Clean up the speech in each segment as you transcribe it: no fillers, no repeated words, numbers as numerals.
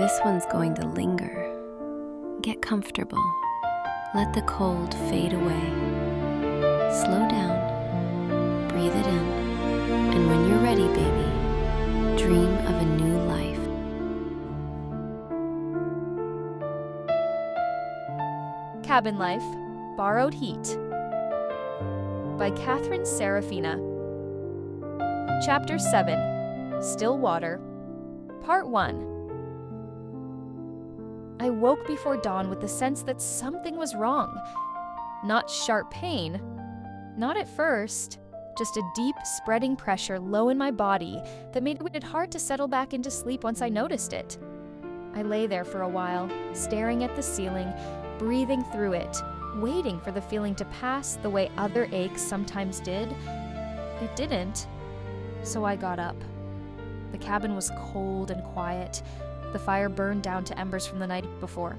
This one's going to linger. Get comfortable. Let the cold fade away. Slow down. Breathe it in. And when you're ready, baby, dream of a new life. Cabin Life, Borrowed Heat by Catherine Serafina. Chapter 7, Still Water, Part 1. I woke before dawn with the sense that something was wrong. Not sharp pain, not at first, just a deep, spreading pressure low in my body that made it hard to settle back into sleep once I noticed it. I lay there for a while, staring at the ceiling, breathing through it, waiting for the feeling to pass the way other aches sometimes did. It didn't, so I got up. The cabin was cold and quiet. The fire burned down to embers from the night before.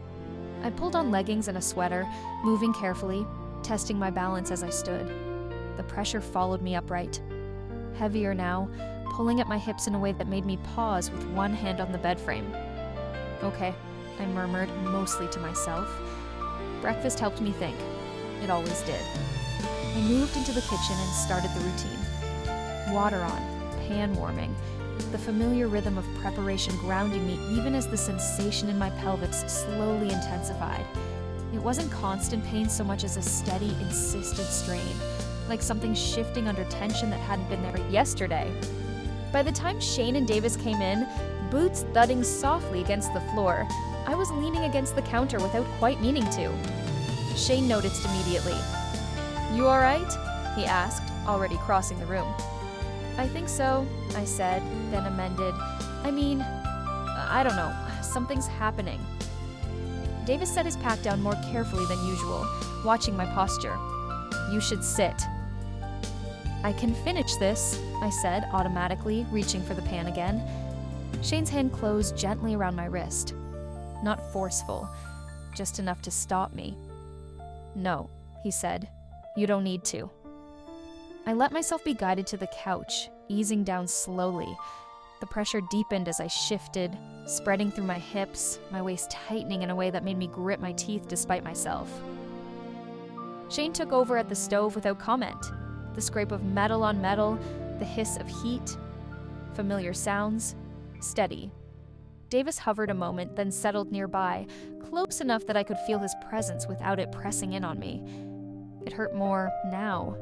I pulled on leggings and a sweater, moving carefully, testing my balance as I stood. The pressure followed me upright. Heavier now, pulling at my hips in a way that made me pause with one hand on the bed frame. Okay, I murmured, mostly to myself. Breakfast helped me think. It always did. I moved into the kitchen and started the routine. Water on, pan warming, the familiar rhythm of preparation grounding me even as the sensation in my pelvis slowly intensified. It wasn't constant pain so much as a steady, insistent strain, like something shifting under tension that hadn't been there yesterday. By the time Shane and Davis came in, boots thudding softly against the floor, I was leaning against the counter without quite meaning to. Shane noticed immediately. "You all right?" he asked, already crossing the room. "I think so," I said, then amended. I don't know. Something's happening." Davis set his pack down more carefully than usual, watching my posture. "You should sit." "I can finish this," I said, automatically, reaching for the pan again. Shane's hand closed gently around my wrist. Not forceful, just enough to stop me. "No," he said. "You don't need to." I let myself be guided to the couch, easing down slowly. The pressure deepened as I shifted, spreading through my hips, my waist tightening in a way that made me grit my teeth despite myself. Shane took over at the stove without comment. The scrape of metal on metal, the hiss of heat, familiar sounds, steady. Davis hovered a moment, then settled nearby, close enough that I could feel his presence without it pressing in on me. It hurt more now.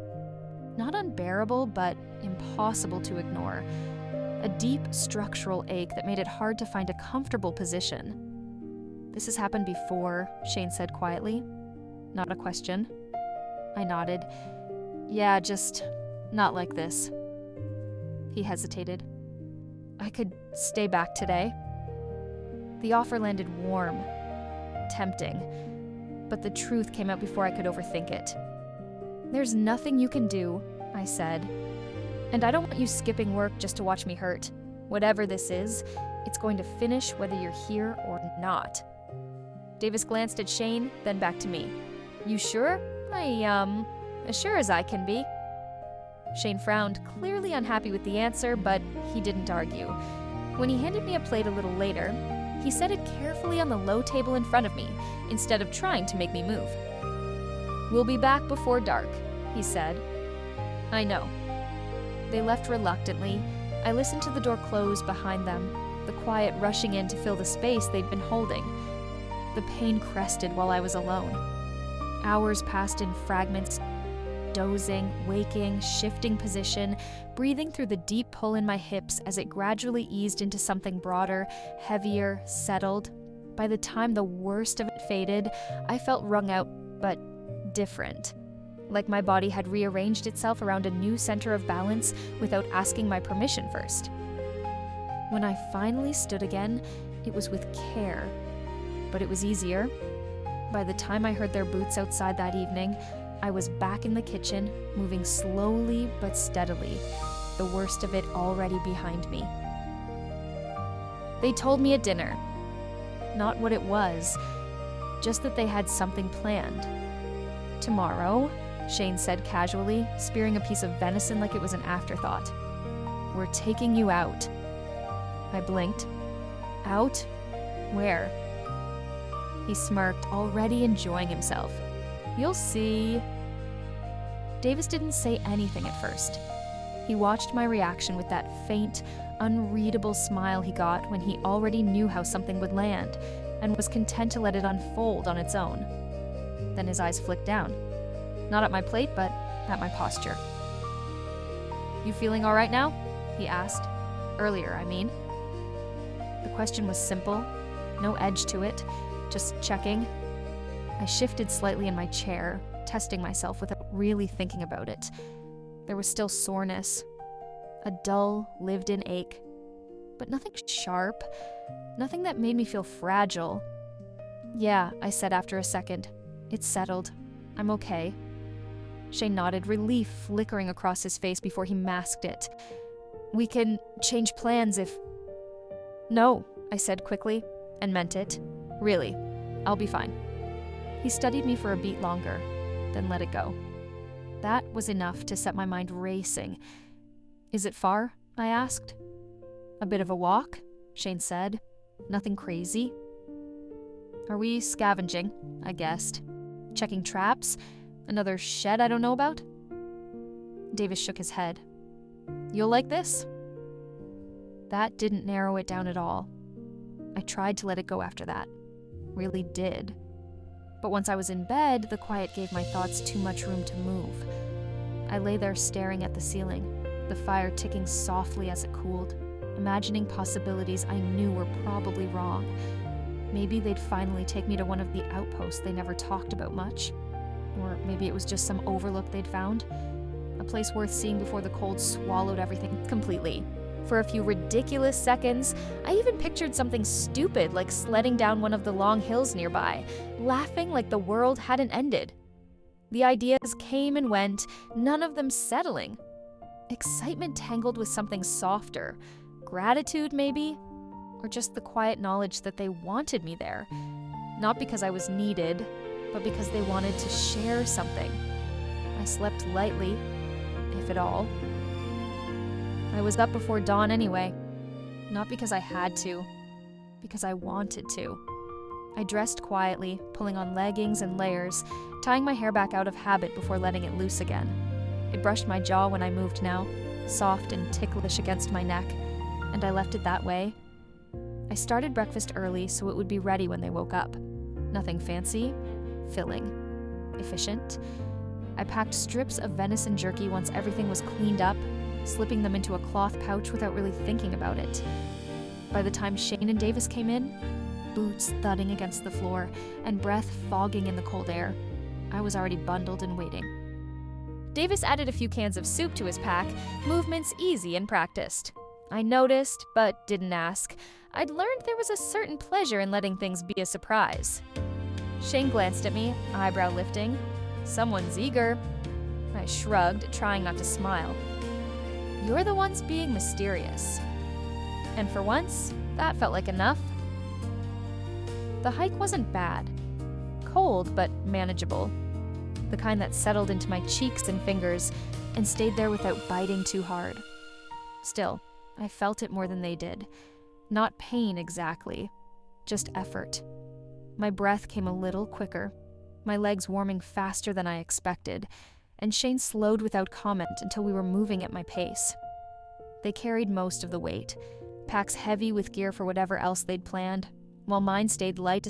Not unbearable, but impossible to ignore. A deep structural ache that made it hard to find a comfortable position. "This has happened before," Shane said quietly. Not a question. I nodded. "Yeah, just not like this." He hesitated. "I could stay back today." The offer landed warm, tempting, but the truth came out before I could overthink it. "There's nothing you can do," I said. "And I don't want you skipping work just to watch me hurt. Whatever this is, it's going to finish whether you're here or not." Davis glanced at Shane, then back to me. "You sure?" As sure as I can be." Shane frowned, clearly unhappy with the answer, but he didn't argue. When he handed me a plate a little later, he set it carefully on the low table in front of me, instead of trying to make me move. "We'll be back before dark," he said. "I know." They left reluctantly. I listened to the door close behind them, the quiet rushing in to fill the space they'd been holding. The pain crested while I was alone. Hours passed in fragments, dozing, waking, shifting position, breathing through the deep pull in my hips as it gradually eased into something broader, heavier, settled. By the time the worst of it faded, I felt wrung out, but different. Like my body had rearranged itself around a new center of balance without asking my permission first. When I finally stood again, it was with care, but it was easier. By the time I heard their boots outside that evening, I was back in the kitchen, moving slowly but steadily, the worst of it already behind me. They told me at dinner. Not what it was, just that they had something planned. "Tomorrow," Shane said casually, spearing a piece of venison like it was an afterthought. "We're taking you out." I blinked. "Out? Where? He smirked, already enjoying himself. You'll see. Davis didn't say anything at first. He watched my reaction with that faint, unreadable smile he got when he already knew how something would land and was content to let it unfold on its own. Then his eyes flicked down. Not at my plate, but at my posture. You feeling all right now? He asked. Earlier, I mean. The question was simple, no edge to it, just checking. I shifted slightly in my chair, testing myself without really thinking about it. There was still soreness, a dull, lived-in ache, but nothing sharp, nothing that made me feel fragile. Yeah, I said after a second. It's settled. I'm okay. Shane nodded, relief flickering across his face before he masked it. We can change plans if... No, I said quickly, and meant it. Really, I'll be fine. He studied me for a beat longer, then let it go. That was enough to set my mind racing. Is it far? I asked. A bit of a walk, Shane said. Nothing crazy. Are we scavenging? I guessed. Checking traps? Another shed I don't know about? Davis shook his head. You'll like this? That didn't narrow it down at all. I tried to let it go after that. Really did. But once I was in bed, the quiet gave my thoughts too much room to move. I lay there staring at the ceiling, the fire ticking softly as it cooled, imagining possibilities I knew were probably wrong. Maybe they'd finally take me to one of the outposts they never talked about much. Or maybe it was just some overlook they'd found. A place worth seeing before the cold swallowed everything completely. For a few ridiculous seconds, I even pictured something stupid like sledding down one of the long hills nearby, laughing like the world hadn't ended. The ideas came and went, none of them settling. Excitement tangled with something softer. Gratitude, maybe? Or just the quiet knowledge that they wanted me there. Not because I was needed, but because they wanted to share something. I slept lightly, if at all. I was up before dawn anyway. Not because I had to, because I wanted to. I dressed quietly, pulling on leggings and layers, tying my hair back out of habit before letting it loose again. It brushed my jaw when I moved now, soft and ticklish against my neck, and I left it that way. I started breakfast early so it would be ready when they woke up. Nothing fancy, filling, efficient. I packed strips of venison jerky once everything was cleaned up, slipping them into a cloth pouch without really thinking about it. By the time Shane and Davis came in, boots thudding against the floor and breath fogging in the cold air, I was already bundled and waiting. Davis added a few cans of soup to his pack, movements easy and practiced. I noticed, but didn't ask. I'd learned there was a certain pleasure in letting things be a surprise. Shane glanced at me, eyebrow lifting. Someone's eager. I shrugged, trying not to smile. You're the ones being mysterious. And for once, that felt like enough. The hike wasn't bad. Cold, but manageable. The kind that settled into my cheeks and fingers and stayed there without biting too hard. Still, I felt it more than they did. Not pain exactly, just effort. My breath came a little quicker, my legs warming faster than I expected, and Shane slowed without comment until we were moving at my pace. They carried most of the weight, packs heavy with gear for whatever else they'd planned, while mine stayed light.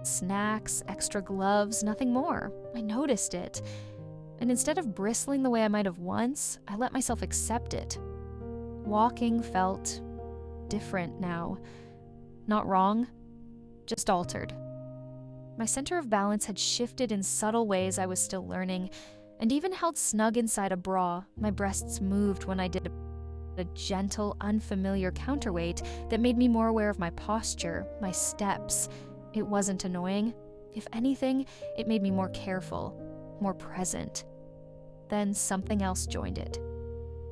Snacks, extra gloves, nothing more. I noticed it. And instead of bristling the way I might have once, I let myself accept it. Walking felt different now. Not wrong, just altered. My center of balance had shifted in subtle ways I was still learning, and even held snug inside a bra, my breasts moved when I did a gentle, unfamiliar counterweight that made me more aware of my posture, my steps. It wasn't annoying. If anything, it made me more careful, more present. Then something else joined it.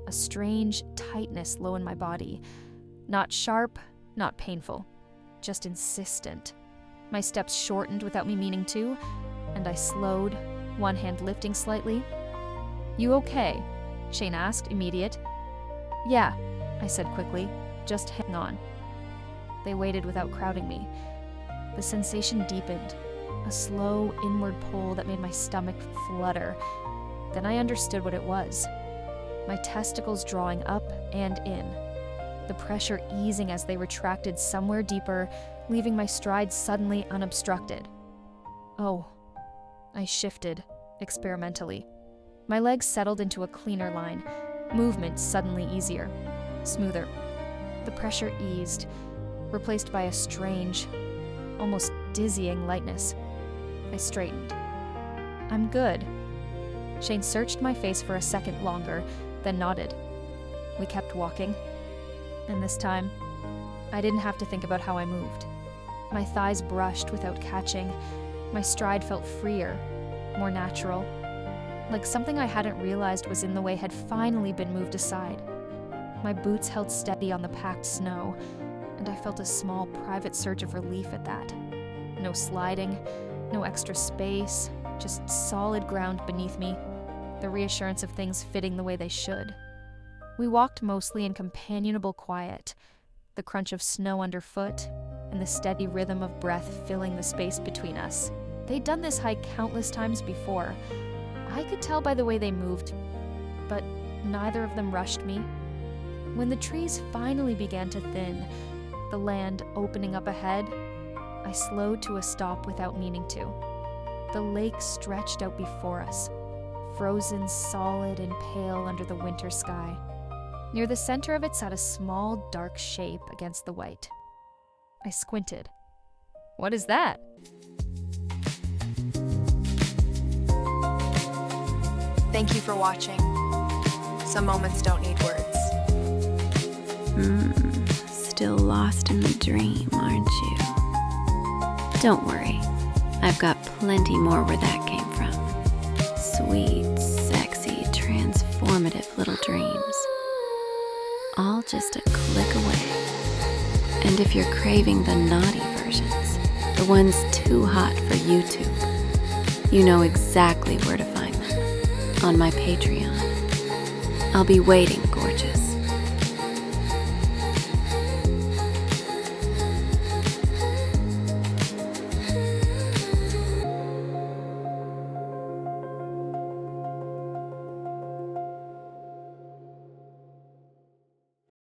A strange tightness low in my body. Not sharp, not painful, just insistent. My steps shortened without me meaning to, and I slowed, one hand lifting slightly. You okay? Shane asked, immediate. Yeah, I said quickly. Just hang on. They waited without crowding me. The sensation deepened, a slow inward pull that made my stomach flutter. Then I understood what it was. My testicles drawing up and in, the pressure easing as they retracted somewhere deeper, leaving my stride suddenly unobstructed. Oh, I shifted, experimentally. My legs settled into a cleaner line, movement suddenly easier, smoother. The pressure eased, replaced by a strange, almost dizzying lightness. I straightened. I'm good. Shane searched my face for a second longer, then nodded. We kept walking, and this time, I didn't have to think about how I moved. My thighs brushed without catching. My stride felt freer, more natural, like something I hadn't realized was in the way had finally been moved aside. My boots held steady on the packed snow, and I felt a small private surge of relief at that. No sliding, no extra space, just solid ground beneath me, the reassurance of things fitting the way they should. We walked mostly in companionable quiet, the crunch of snow underfoot, and the steady rhythm of breath filling the space between us. They'd done this hike countless times before. I could tell by the way they moved, but neither of them rushed me. When the trees finally began to thin, the land opening up ahead, I slowed to a stop without meaning to. The lake stretched out before us, frozen solid and pale under the winter sky. Near the center of it sat a small, dark shape against the white. I squinted. What is that? Thank you for watching. Some moments don't need words. Still lost in the dream, aren't you? Don't worry, I've got plenty more where that came from. Sweet, sexy, transformative little dreams. All just a click away. And if you're craving the naughty versions, the ones too hot for YouTube, you know exactly where to find them. On my Patreon. I'll be waiting, gorgeous.